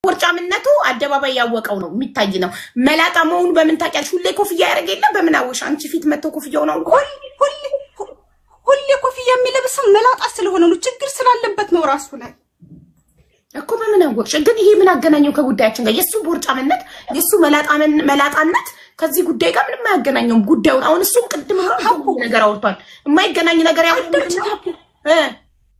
ወርጫምነቱ አደባባይ ያወቀው ነው የሚታይ ነው። መላጣ መሆኑ በምን ታውቂያለሽ? ሁሌ ኮፍያ ያደርግ የለ በምን አወሽ? አንቺ ፊት መጥቶ ኮፍያው ነው ሁሌ ኮፍያ የሚለብሰው መላጣ ስለሆነ ነው፣ ችግር ስላለበት ነው ራሱ ላይ እኮ። በምን አወቅሽ? ግን ይሄ ምን አገናኘው ከጉዳያችን ጋር? የሱ ቦርጫምነት የሱ መላጣነት ከዚህ ጉዳይ ጋር ምንም አያገናኘውም ጉዳዩን። አሁን እሱም ቅድም ነገር አውርቷል፣ የማይገናኝ ነገር ያወጣው።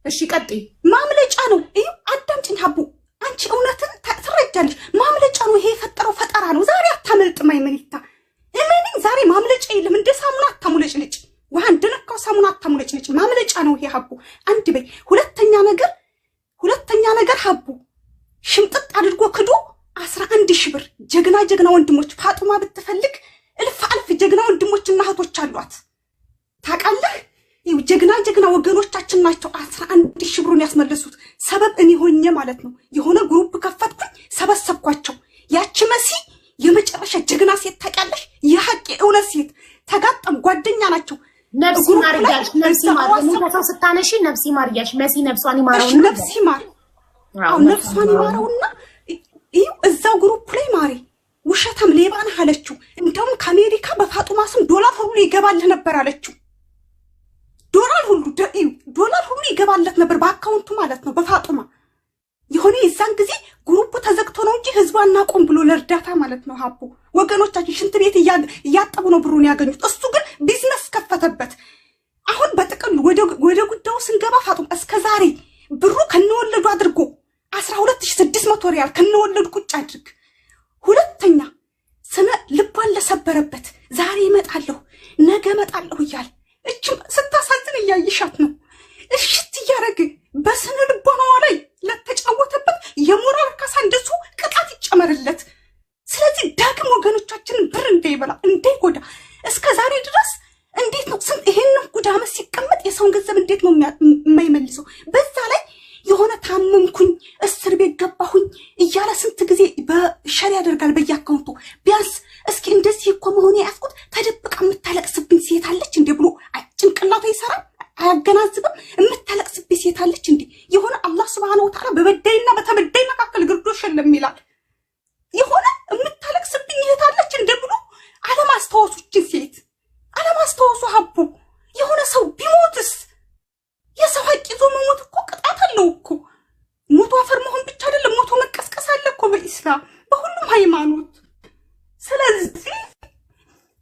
እሺ ቀጥይ። ማምለጫ ነው ይሄ። አዳምጪኝ ሀቡ፣ አንቺ እውነትን ትረጃለሽ። ማምለጫ ነው ይሄ፣ የፈጠረው ፈጠራ ነው። ዛሬ አታመልጥም አይመኒታ፣ እመኒኝ። ዛሬ ማምለጫ የለም። እንደ ሳሙና አታሙለጭልጭ፣ ውሃ እንደነካው ሳሙና አታሙለጭልጭ። ማምለጫ ነው ይሄ ሀቡ። አንድ በይ። ሁለተኛ ነገር ሀቡ ሽምጥጥ አድርጎ ክዶ 11,000 ብር ጀግና ወንድሞች ፋጡማ ብትፈልግ እልፍ ጀግና ወንድሞችና እህቶች አሏት። ታውቃለህ? ጀግና ወገኖቻችን ናቸው 11,000 ብሩን ያስመለሱት። ሰበብ እኔ ሆኜ ማለት ነው። የሆነ ግሩፕ ከፈትኩኝ፣ ሰበሰብኳቸው። ያቺ መሲ የመጨረሻ ጀግና ሴት ታውቂያለሽ? የሐቅ እውነት ሴት ተጋጠም ጓደኛ ናቸው። ነፍሲ ማርያሽ ነፍሲ ማርያሽ ስታነሺ ነፍሲ ማርያሽ መሲ ነፍሷን ይማረው ነፍሲ ማር ነፍሷን ይማረውና እዛው ግሩፕ ላይ ማሪ ውሸታም ሌባ ነህ አለችው። እንደውም ከአሜሪካ በፋጡማ ስም ዶላር ሁሉ ይገባልህ ነበር አለችው። ዶላር ሁሉ ይገባለት ነበር በአካውንቱ ማለት ነው፣ በፋጡማ የሆነ የዛን ጊዜ ግሩፕ ተዘግቶ ነው እንጂ ህዝቡ አናቆም ብሎ ለእርዳታ ማለት ነው። ሀቡ ወገኖቻችን ሽንት ቤት እያጠቡ ነው ብሩን ያገኙት። እሱ ግን ቢዝነስ ከፈተበት። አሁን በጥቅሉ ወደ ጉዳዩ ስንገባ ፋጡማ እስከዛሬ ብሩ ከነወለዱ አድርጎ 12,600 ሪያል ከነወለዱ ቁጭ አድርግ። ሁለተኛ ስነ ልቧን ለሰበረበት ዛሬ እመጣለሁ ነገ እመጣለሁ እያለ እችም ስታሳዝን እያይሻት ነው። እሽት እያደረግ በስነ ልቦናዋ ላይ ለተጫወተበት የሞራል ካሳ እንደሱ ቅጣት ይጨመርለት። ስለዚህ ዳግም ወገኖቻችንን ብር እንዳይበላ እንዳይጎዳ እስከ ዛሬ ድረስ እንዴት ነው ይሄንን ጉዳመት ሲቀመጥ የሰውን ገንዘብ እንዴት ነው የማይመልሰው? በዛ ላይ የሆነ ታመምኩኝ እስር ቤት ገባሁኝ እያለ ስንት ጊዜ በሸር ያደርጋል በየአካውንቱ። ቢያንስ እስኪ እንደዚህ እኮ መሆኔ ያስኩት ተደብቃ የምታለቅስብኝ ሴት አለች እንዴ ብሎ ጭንቅላቱ ይሰራል፣ አያገናዝብም። የምታለቅስብኝ ሴት አለች እንዴ? የሆነ አላህ ሱብሃነሁ ወተዓላ በበዳይና በተበዳይ መካከል ግርዶሽ የለም ይላል። የሆነ የምታለቅስብኝ እህት አለች እንዴ ብሎ አለማስታወሱችን ሴት አለማስታወሱ ሀቡ። የሆነ ሰው ቢሞትስ የሰው ሀቅ ይዞ መሞት እኮ ቅጣት አለው እኮ። ሞቶ አፈር መሆን ብቻ አይደለም፣ ሞቶ መቀስቀስ አለ እኮ በኢስላም በሁሉም ሃይማኖት። ስለዚህ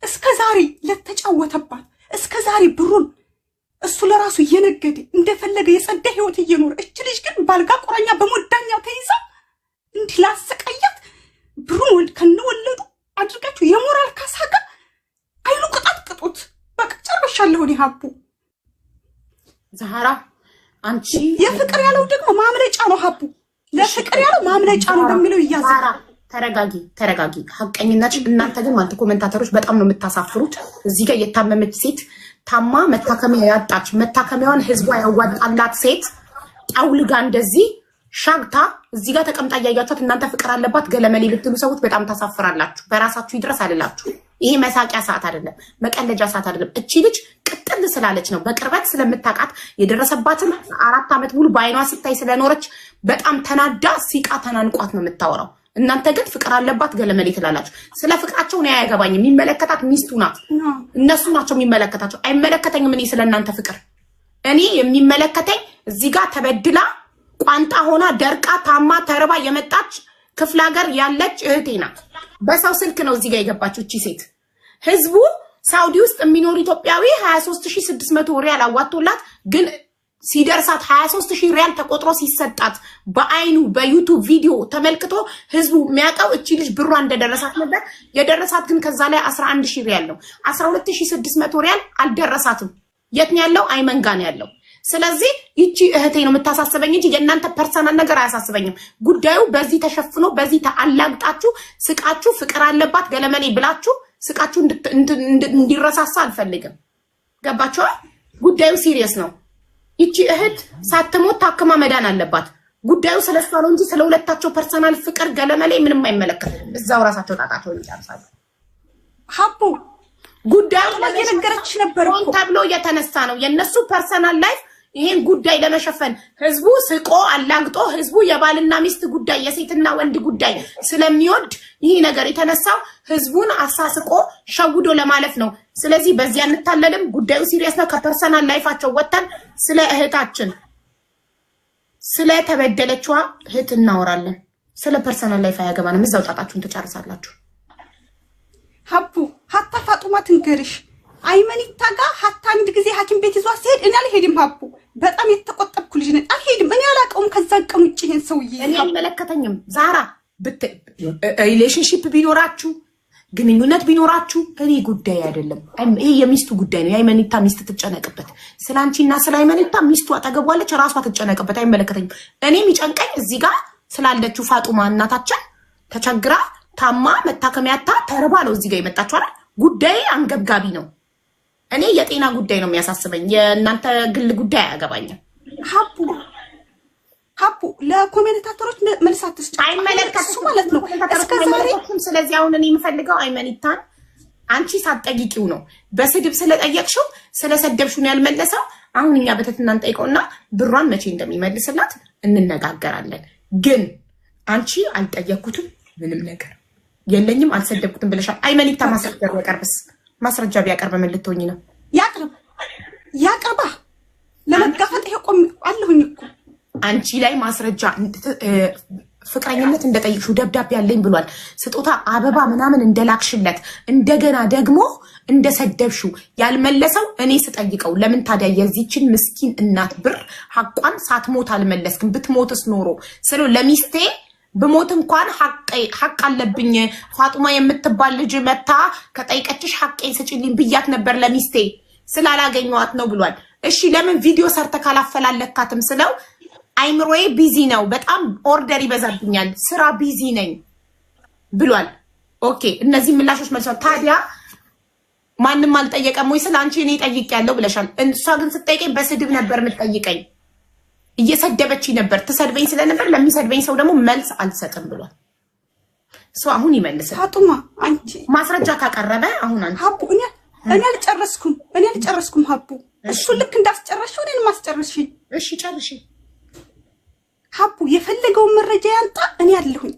እስከ ዛሬ ለተጫወተባት እስከ ዛሬ ብሩን እሱ ለራሱ እየነገደ እንደፈለገ የጸዳ ህይወት እየኖረ እች ልጅ ግን ባልጋ ቁራኛ በሞዳኛ ተይዛ እንዲህ ላሰቃያት ብሩን ከነወለዱ አድርጋችሁ የሞራል ካሳ ጋር አይኑ ቅጣት ቅጡት። በቃ ጨርሻለሁ እኔ ሀቡ። ዛህራ አንቺ የፍቅር ያለው ደግሞ ማምለጫ ነው ሀቡ። ለፍቅር ያለው ማምለጫ ነው በሚለው ይያዛል። ተረጋጊ። ሐቀኝነት እናንተ ግን ማለት ኮሜንታተሮች በጣም ነው የምታሳፍሩት። እዚህ ጋር የታመመች ሴት ታማ መታከሚያ ያጣች መታከሚያዋን ህዝቧ ያዋጣላት ሴት ጣውልጋ እንደዚህ ሻግታ እዚህ ጋር ተቀምጣ እያያችኋት እናንተ ፍቅር አለባት ገለመሌ ልትሉ ሰዎች በጣም ታሳፍራላችሁ። በራሳችሁ ይድረስ አልላችሁ። ይሄ መሳቂያ ሰዓት አይደለም፣ መቀለጃ ሰዓት አይደለም። እቺ ልጅ ቅጥል ስላለች ነው በቅርበት ስለምታውቃት የደረሰባትን 4 ዓመት ሙሉ በአይኗ ስታይ ስለኖረች በጣም ተናዳ ሲቃ ተናንቋት ነው የምታወራው። እናንተ ግን ፍቅር አለባት ገለመሌ ትላላችሁ። ስለ ፍቅራቸው ነው ያገባኝ። የሚመለከታት ሚስቱ ናት፣ እነሱ ናቸው የሚመለከታቸው። አይመለከተኝም እኔ ስለእናንተ ፍቅር። እኔ የሚመለከተኝ እዚህ ጋር ተበድላ ቋንጣ ሆና ደርቃ ታማ ተርባ የመጣች ክፍለ ሀገር ያለች እህቴ ናት። በሰው ስልክ ነው እዚህ ጋር የገባችው እቺ ሴት። ህዝቡ ሳውዲ ውስጥ የሚኖር ኢትዮጵያዊ 23,600 ሪያል አዋጥቶላት ግን ሲደርሳት 23,000 ሪያል ተቆጥሮ ሲሰጣት በአይኑ በዩቲዩብ ቪዲዮ ተመልክቶ ህዝቡ የሚያውቀው እቺ ልጅ ብሯ እንደደረሳት ነበር። የደረሳት ግን ከዛ ላይ 11,000 ሪያል ነው። 12,600 ሪያል አልደረሳትም። የት ነው ያለው? አይመንጋ ነው ያለው። ስለዚህ ይቺ እህቴ ነው የምታሳስበኝ እንጂ የእናንተ ፐርሰናል ነገር አያሳስበኝም። ጉዳዩ በዚህ ተሸፍኖ በዚህ ተአላግጣችሁ ስቃችሁ ፍቅር አለባት ገለመሌ ብላችሁ ስቃችሁ እንዲረሳሳ አልፈልግም። ገባችሁ? ጉዳዩ ሲሪየስ ነው። ይቺ እህት ሳትሞት ታክማ መዳን አለባት። ጉዳዩ ስለሷ ነው እንጂ ስለሁለታቸው ፐርሰናል ፍቅር ገለመሌ ምንም አይመለከትም። እዛው ራሳቸው ጣጣቸው ይጨርሳሉ። ሀቡ ጉዳዩ ለነገረች ነበር ተብሎ የተነሳ ነው የነሱ ፐርሰናል ላይፍ ይሄን ጉዳይ ለመሸፈን ህዝቡ ስቆ አላግጦ ህዝቡ የባልና ሚስት ጉዳይ የሴትና ወንድ ጉዳይ ስለሚወድ ይሄ ነገር የተነሳው ህዝቡን አሳስቆ ሸውዶ ለማለፍ ነው። ስለዚህ በዚህ አንታለልም። ጉዳዩ ሲሪየስ ነው። ከፐርሰናል ላይፋቸው ወጥተን ስለ እህታችን ስለ ተበደለችዋ እህት እናወራለን። ስለ ፐርሰናል ላይፍ አያገባንም። እዛው ጣጣችሁን ትጨርሳላችሁ። ሀቡ ሀታ ፋጡማ ትንገርሽ አይመኒታ ጋር ሀታ አንድ ጊዜ ሐኪም ቤት ይዟት ሲሄድ እኔ አልሄድም። ሀቡ በጣም የተቆጠብኩ ልጅ ነኝ፣ አልሄድም። እኔ አላውቀውም ከዛን ቀን ውጭ ይሄን ሰውዬ እኔ አይመለከተኝም። ዛራ ሪሌሽንሺፕ ቢኖራችሁ ግንኙነት ቢኖራችሁ እኔ ጉዳይ አይደለም። ይሄ የሚስቱ ጉዳይ ነው። የአይመኒታ ሚስት ትጨነቅበት። ስላንቺና ስለ አይመኒታ ሚስቱ አጠገቧለች፣ ራሷ ትጨነቅበት። አይመለከተኝም። እኔ የሚጨንቀኝ እዚህ ጋር ስላለችው ፋጡማ እናታችን ተቸግራ ታማ መታከሚያታ ተርባ ነው እዚህ ጋር የመጣችው አይደል? ጉዳይ አንገብጋቢ ነው። እኔ የጤና ጉዳይ ነው የሚያሳስበኝ። የእናንተ ግል ጉዳይ አያገባኝም። ሀቡ ለኮሜንታተሮች መልሳት ትስጭ አይመለከትሽም ማለት ነው እስከዛሬ። ስለዚህ አሁን እኔ የምፈልገው አይመኒታን አንቺ ሳትጠይቂው ነው በስድብ ስለጠየቅሽው ስለሰደብሽው ነው ያልመለሰው። አሁን እኛ በትህትና እንጠይቀውና ብሯን መቼ እንደሚመልስላት እንነጋገራለን። ግን አንቺ አልጠየቅኩትም፣ ምንም ነገር የለኝም፣ አልሰደብኩትም ብለሻል። አይመኒታ ማስረጃ ቢያቀርብስ? ማስረጃ ቢያቀርብ ምን ልትሆኚ ነው? ያቅርባ ለመጋፈጥ ይሄ ቆም አለሁኝ እኮ አንቺ ላይ ማስረጃ ፍቅረኝነት እንደጠይቅሽው ደብዳቤ ያለኝ ብሏል። ስጦታ አበባ ምናምን እንደላክሽለት እንደገና ደግሞ እንደሰደብሽው ያልመለሰው እኔ ስጠይቀው ለምን ታዲያ የዚችን ምስኪን እናት ብር ሐቋን ሳትሞት አልመለስክም? ብትሞትስ ኖሮ ስለ ለሚስቴ ብሞት እንኳን ሐቅ አለብኝ ፋጡማ የምትባል ልጅ መታ ከጠይቀችሽ ሐቄን ስጪልኝ ብያት ነበር ለሚስቴ ስላላገኘዋት ነው ብሏል። እሺ ለምን ቪዲዮ ሰርተ ካላፈላለካትም ስለው አይምሮዬ ቢዚ ነው፣ በጣም ኦርደር ይበዛብኛል፣ ስራ ቢዚ ነኝ ብሏል። ኦኬ እነዚህ ምላሾች መልሰዋል። ታዲያ ማንም አልጠየቀም ወይ? ስለ አንቺ እኔ ጠይቄያለሁ ብለሻል። እሷ ግን ስትጠይቀኝ በስድብ ነበር የምትጠይቀኝ፣ እየሰደበችኝ ነበር። ትሰድበኝ ስለነበር ለሚሰድበኝ ሰው ደግሞ መልስ አልሰጥም ብሏል። ሰው አሁን ይመልሳል። ፋጡማ አንቺ ማስረጃ ካቀረበ አሁን አንቺ ሀቡ እኔ አልጨረስኩም ሀቡ እሱ ልክ እንዳስጨረሽው እኔን ማስጨረስሽኝ። እሺ ጨርሺ ሀቡ የፈለገውን መረጃ ያንጣ፣ እኔ ያለሁኝ።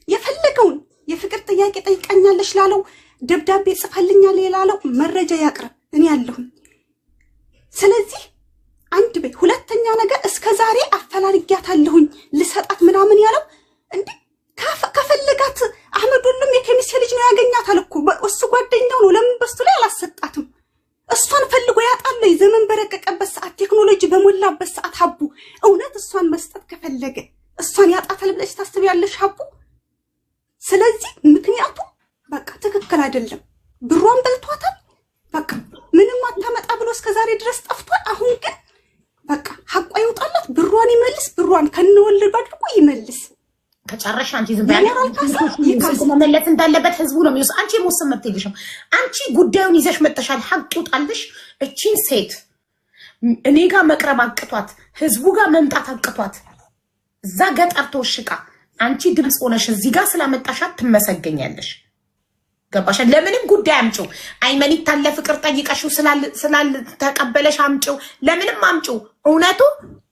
የፈለገውን የፍቅር ጥያቄ ጠይቀኛለሽ ላለው ደብዳቤ ጽፈልኛል ላለው መረጃ ያቅርብ፣ እኔ ያለሁኝ። ስለዚህ አንድ በይ። ሁለተኛ ነገር እስከ ዛሬ አፈላልጊያታለሁኝ ልሰጣት ምናምን ያለው እንዴ ከፈለጋት አህመድ ሁሉም የከሚሴ ልጅ ነው ያገኛታል እኮ እሱ ጓደኛው ነው። ለምን በስቱ ላይ አላሰጣትም? እሷን ፈልጎ ያጣለ ዘመን በረቀቀበት ሰዓት ቴክኖሎጂ በሞላበት ሰዓት ሀቡ እውነት እሷን መስጠት ከፈለገ እሷን ያጣታል ብለሽ ታስቢያለሽ ሀቡ? ስለዚህ ምክንያቱ በቃ ትክክል አይደለም። ብሯን በልቷታል። በቃ ምንም አታመጣ ብሎ እስከዛሬ ድረስ ጠፍቷል። አሁን ግን በቃ ሐቋ ይውጣላት፣ ብሯን ይመልስ፣ ብሯን ከነወለድ አድርጎ ይመልስ። ከጨረሻ አንቺ ዝም ብለሽ መመለስ እንዳለበት ህዝቡ ነው የሚወስ። አንቺ የመወሰን መብት የለሽም። አንቺ ጉዳዩን ይዘሽ መጥተሻል። ሐቅ ይውጣልሽ። እቺን ሴት እኔ ጋር መቅረብ አቅቷት ህዝቡ ጋር መምጣት አቅቷት እዛ ገጠር ተወሽቃ አንቺ ድምፅ ሆነሽ እዚህ ጋር ስላመጣሻት ትመሰገኛለሽ። ገባሽ? ለምንም ጉዳይ አምጪው። አይመኒት ታለ ፍቅር ጠይቀሽው ስላልተቀበለሽ አምጪው። ለምንም አምጪው። እውነቱ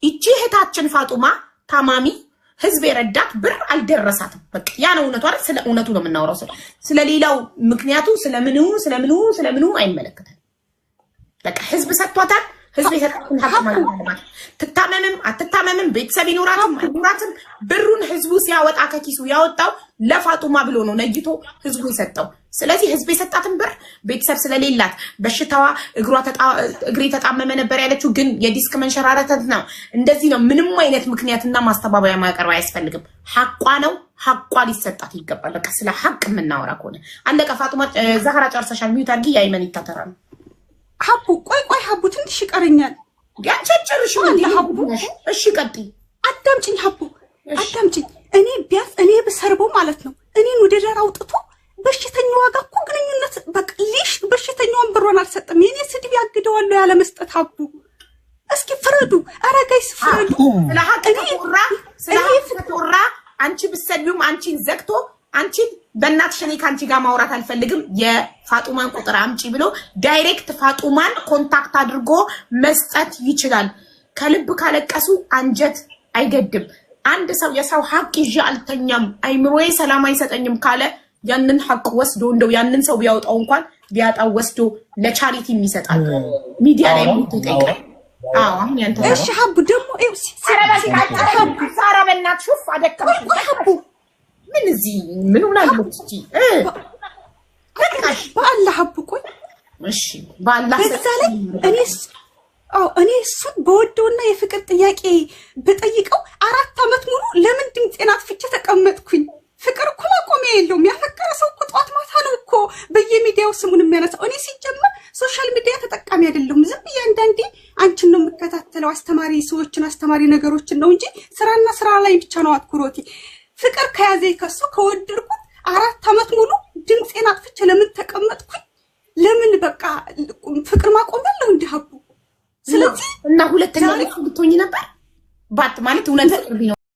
እቺ እህታችን ፋጡማ ታማሚ ህዝብ የረዳት ብር አልደረሳትም። በቃ ያ ነው እውነቱ አይደል? ስለ እውነቱ ነው የምናወራው። ስለሌላው ምክንያቱ ስለምኑ አይመለከተም። በቃ ህዝብ ሰጥቷታል። ህዝብ የሰጣትን ሀቅ ማለት ነው። ትታመምም አትታመምም ቤተሰብ ይኖራትም አይኖራትም ብሩን ህዝቡ ሲያወጣ ከኪሱ ያወጣው ለፋጡማ ብሎ ነው ነይቶ ህዝቡ የሰጠው። ስለዚህ ህዝብ የሰጣትን ብር ቤተሰብ ስለሌላት በሽታዋ እግሬ ተጣመመ ነበር ያለችው ግን የዲስክ መንሸራተት ነው እንደዚህ ነው። ምንም አይነት ምክንያትና ማስተባበያ ማቀርብ አያስፈልግም። ሐቋ ነው። ሐቋ ሊሰጣት ይገባል። በቃ ስለ ሐቅ የምናወራ ከሆነ አለቀ። ፋጡማ ዛህራ ጨርሰሻል። ሚዩት አድርጊ። የአይመን ይታተራ ነው። ሀቡ ቆይ ሀቡ ትንሽ ይቀረኛል። ያንቸርሽ እንዴ ሀቡ? እሺ ቀጥይ። አዳምጪኝ ሀቡ አዳምጪኝ። እኔ ቢያስ እኔ በሰርበው ማለት ነው እኔን ወደ ዳር አውጥቶ በሽተኛዋ ጋር እኮ ግንኙነት በቃ ሊሽ በሽተኛውን ብሯን አልሰጠም። የኔ ስድብ ያግደዋለሁ ያለ መስጠት ሀቡ እስኪ ፍረዱ። ኧረ ጋይስ ፍረዱ። ስለሀቅ አንቺ ብትሰድቢውም አንቺን ዘግቶ አንቺን በእናትሽ እኔ ከአንቺ ጋር ማውራት አልፈልግም የፋጡማን ቁጥር አምጪ ብሎ ዳይሬክት ፋጡማን ኮንታክት አድርጎ መስጠት ይችላል። ከልብ ካለቀሱ አንጀት አይገድም። አንድ ሰው የሰው ሐቅ ይዤ አልተኛም አይምሮዬ ሰላም አይሰጠኝም ካለ ያንን ሐቅ ወስዶ እንደው ያንን ሰው ቢያወጣው እንኳን ቢያጣው ወስዶ ለቻሪቲ የሚሰጣል ሚዲያ ላይ ሞት ይጠይቃል። አሁን ያንተ እሺ ሀቡ ደግሞ ሳራ በእናትሽ ሹፍ አደከመሽ ሀቡ ምን እዚህ ምን ሆናለሁ እስቲ በአላህ ሀቡ ቆይ እሺ በአላህ በዛላይ እኔ እሱን በወደውና የፍቅር ጥያቄ በጠይቀው 4 ዓመት ሙሉ ለምን ድምፄን አጥፍቼ ተቀመጥኩኝ? ፍቅር እኮ ማቆሚያ የለውም። ያፈቀረ ሰው እኮ ጧት ማታ ነው እኮ በየሚዲያው ስሙን የሚያነሳው። እኔ ሲጀመር ሶሻል ሚዲያ ተጠቃሚ አይደለሁም። ዝም ብዬ አንዳንዴ አንቺን ነው የምከታተለው አስተማሪ ሰዎችን አስተማሪ ነገሮችን ነው እንጂ ስራና ስራ ላይ ብቻ ነው አትኩሮቴ። ፍቅር ከያዘኝ ከሱ ከወደድኩት 4 ዓመት ሙሉ ድምፄን አጥፍቼ ለምን ተቀመጥኩኝ? ለምን በቃ ፍቅር ማቆሚያ የለው እንደ ሀቡ። ስለዚህ እና ሁለተኛ ልትሆኚ ነበር ባት ማለት እውነት ፍቅር ቢኖር